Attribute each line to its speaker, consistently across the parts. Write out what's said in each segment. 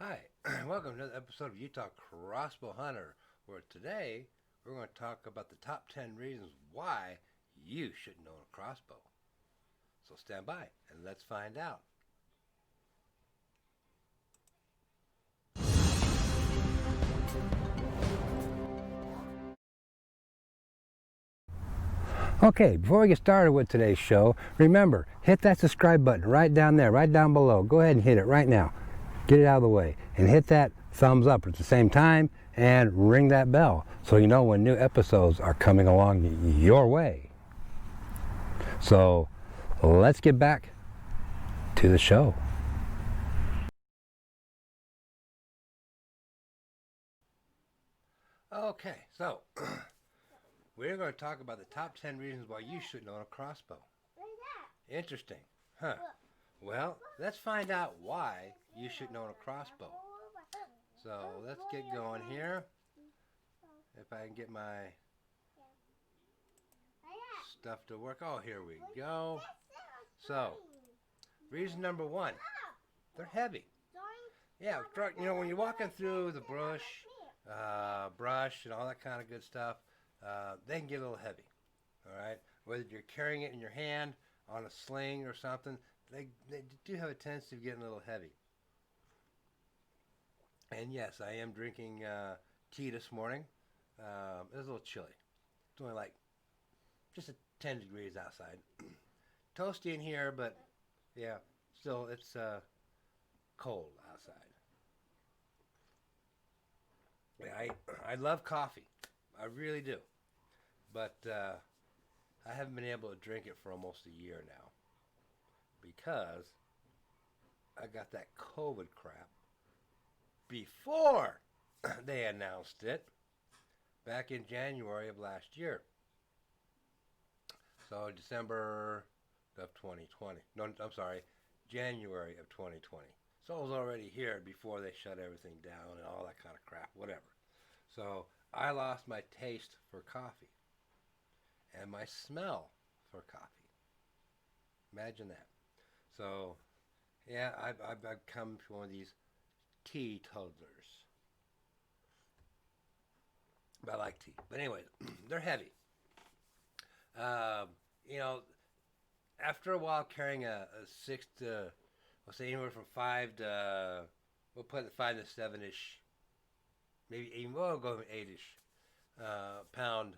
Speaker 1: Hi, welcome to another episode of Utah Crossbow Hunter, where today we're going to talk about the top 10 reasons why you shouldn't own a crossbow. So stand by and let's find out. Okay, before we get started with today's show, remember, hit that subscribe button right down there, right down below. Go ahead and hit it right now. Get it out of the way. And hit that thumbs up at the same time and ring that bell so you know when new episodes are coming along your way. So let's get back to the show. Okay, so we're going to talk about the top 10 reasons why you shouldn't own a crossbow. Interesting, huh? Well, let's find out why you shouldn't own a crossbow. So let's get going here. If I can get my stuff to work. Oh, here we go. So, reason number one, they're heavy. Yeah, when you're walking through the brush and all that kind of good stuff, they can get a little heavy. All right, whether you're carrying it in your hand on a sling or something, they do have a tendency of getting a little heavy. And yes, I am drinking tea this morning. It was a little chilly. It's only like just a 10 degrees outside. Toasty in here, but yeah, still it's cold outside. Yeah, I love coffee. I really do. But I haven't been able to drink it for almost a year now because I got that COVID crap before they announced it back in January of last year. So December of 2020. No, I'm sorry, January of 2020. So it was already here before they shut everything down and all that kind of crap, whatever. So I lost my taste for coffee and my smell for coffee. Imagine that. So yeah, I've come to one of these teetotalers. But I like tea. But anyways, they're heavy. Um, you know, after a while carrying a six to, let's say anywhere from five to, we'll put it 5 to 7 ish, maybe even, we'll go 8 ish pound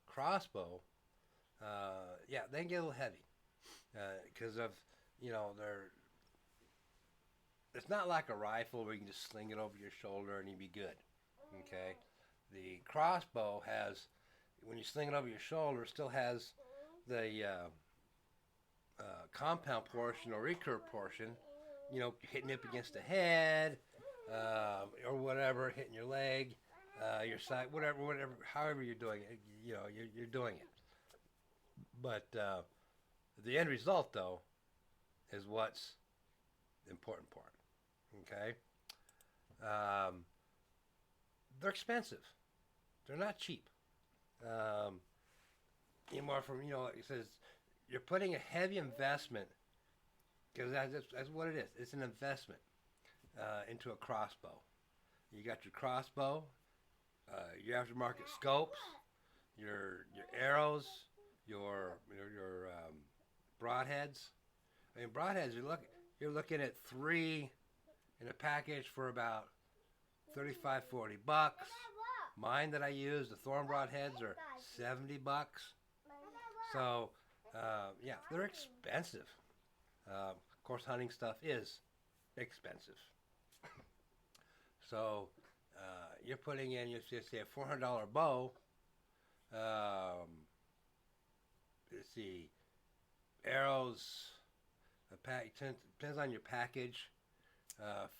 Speaker 1: crossbow. Yeah, they can get a little heavy because of, they're, it's not like a rifle where you can just sling it over your shoulder and you'd be good. Okay, the crossbow has, when you sling it over your shoulder, it still has the compound portion or recurve portion, hitting it against the head or whatever, hitting your leg, your side, whatever, however you're doing it, you're doing it. But the end result, though, is what's the important part. Okay, um, they're expensive. They're not cheap. Um, anymore from it says you're putting a heavy investment because that's what it is. It's an investment into a crossbow. You got your crossbow, your aftermarket scopes, your arrows, your broadheads. I mean, broadheads. You're looking at three in a package for about 35, $40. Mine that I use, the thorn broadheads, are $70. So, yeah, they're expensive. Of course, hunting stuff is expensive. So, you're putting in, you just say a $400 bow. Um, let's see, arrows. Depends on your package.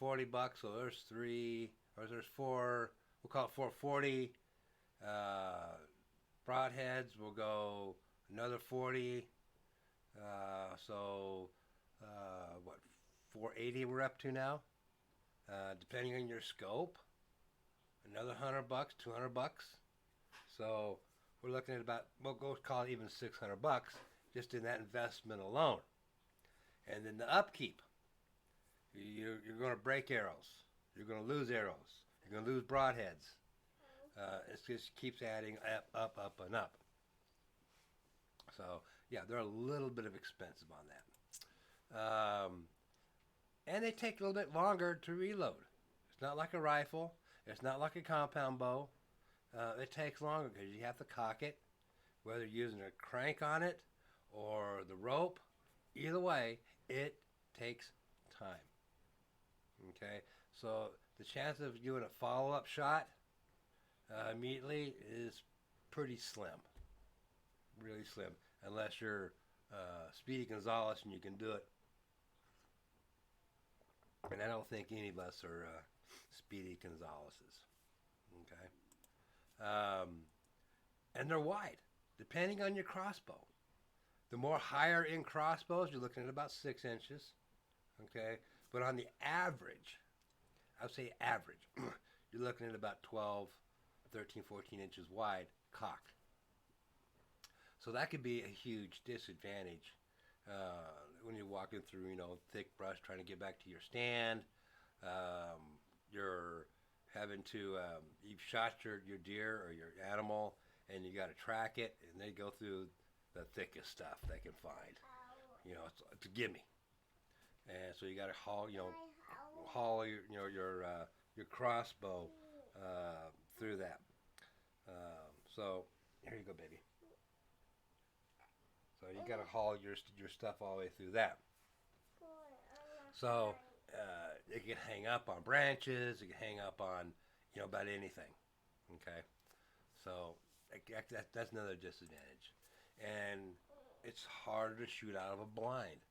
Speaker 1: $40. So there's three, or there's four. We'll call it 440. Broadheads will go another 40. So what, 480 we're up to now. Depending on your scope, another $100, $200. So we're looking at about, we'll go call it even $600 just in that investment alone. And then the upkeep. You're going to break arrows. You're going to lose arrows. You're going to lose broadheads. It just keeps adding up, and up. So, yeah, they're a little bit of expensive on that. And they take a little bit longer to reload. It's not like a rifle. It's not like a compound bow. It takes longer because you have to cock it, whether you're using a crank on it or the rope. Either way, it takes time. Okay, so the chance of doing a follow-up shot immediately is pretty slim, really slim, unless you're Speedy Gonzalez and you can do it. And I don't think any of us are Speedy Gonzalez's. Okay, and they're wide, depending on your crossbow. The more higher in crossbows, you're looking at about 6 inches. Okay, but on the average, I would say average, you're looking at about 12, 13, 14 inches wide, cocked. So that could be a huge disadvantage when you're walking through, thick brush trying to get back to your stand. You're having to, you've shot your deer or your animal, and you got to track it, and they go through the thickest stuff they can find. It's a gimme. And so you got to haul your crossbow through that. So here you go, baby. So you got to haul your stuff all the way through that. So it can hang up on branches. It can hang up on about anything. Okay. So that's another disadvantage, and it's harder to shoot out of a blind.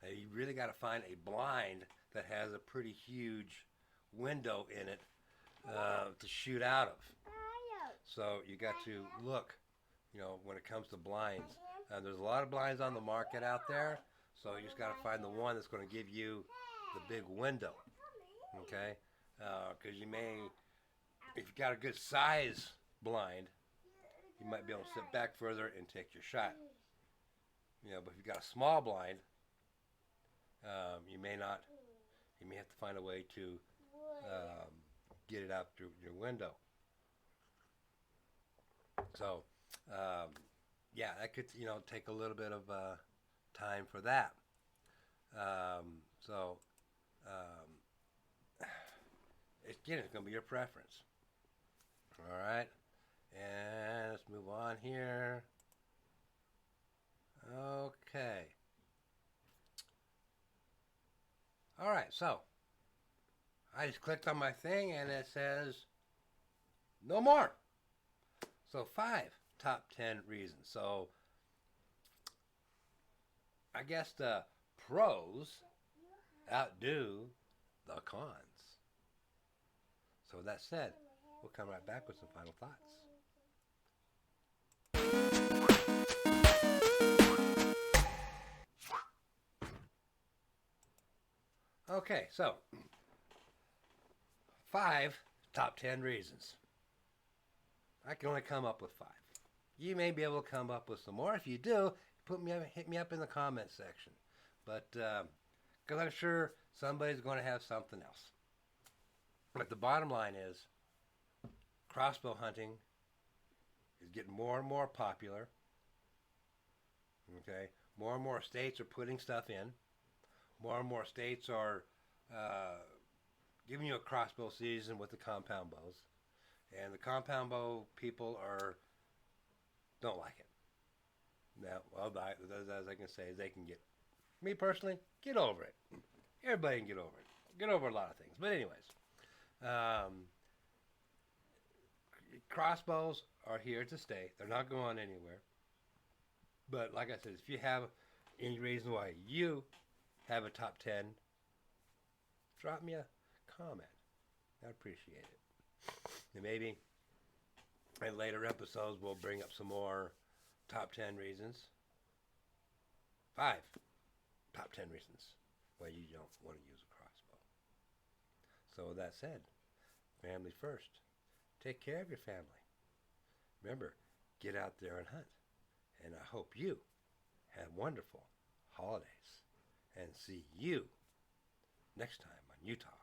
Speaker 1: Now, you really got to find a blind that has a pretty huge window in it to shoot out of. So you got to look, when it comes to blinds. There's a lot of blinds on the market out there, so you just got to find the one that's going to give you the big window, okay? Because you may, if you got a good size blind, you might be able to sit back further and take your shot. But if you've got a small blind, you may not. You may have to find a way to get it out through your window. So, yeah, that could take a little bit of time for that. Again, it's going to be your preference. All right, and let's move on here. Okay. All right, so I just clicked on my thing and it says no more. So 5 top 10 reasons. So I guess the pros outdo the cons. So with that said, we'll come right back with some final thoughts. Okay, so 5 top 10 reasons. I can only come up with 5. You may be able to come up with some more. If you do, hit me up in the comments section. But because I'm sure somebody's going to have something else. But the bottom line is, crossbow hunting is getting more and more popular. Okay, more and more states are putting stuff in. More and more states are giving you a crossbow season with the compound bows, and the compound bow people don't like it. Now, well, as I can say, they can get. Me personally, get over it. Everybody can get over it. Get over a lot of things. But anyways, crossbows are here to stay. They're not going anywhere. But like I said, if you have any reason why you have a top 10, drop me a comment. I'd appreciate it. And maybe in later episodes we'll bring up some more top 10 reasons. 5 top 10 reasons why you don't want to use a crossbow. So with that said, family first. Take care of your family. Remember, get out there and hunt. And I hope you have wonderful holidays. And see you next time on Utah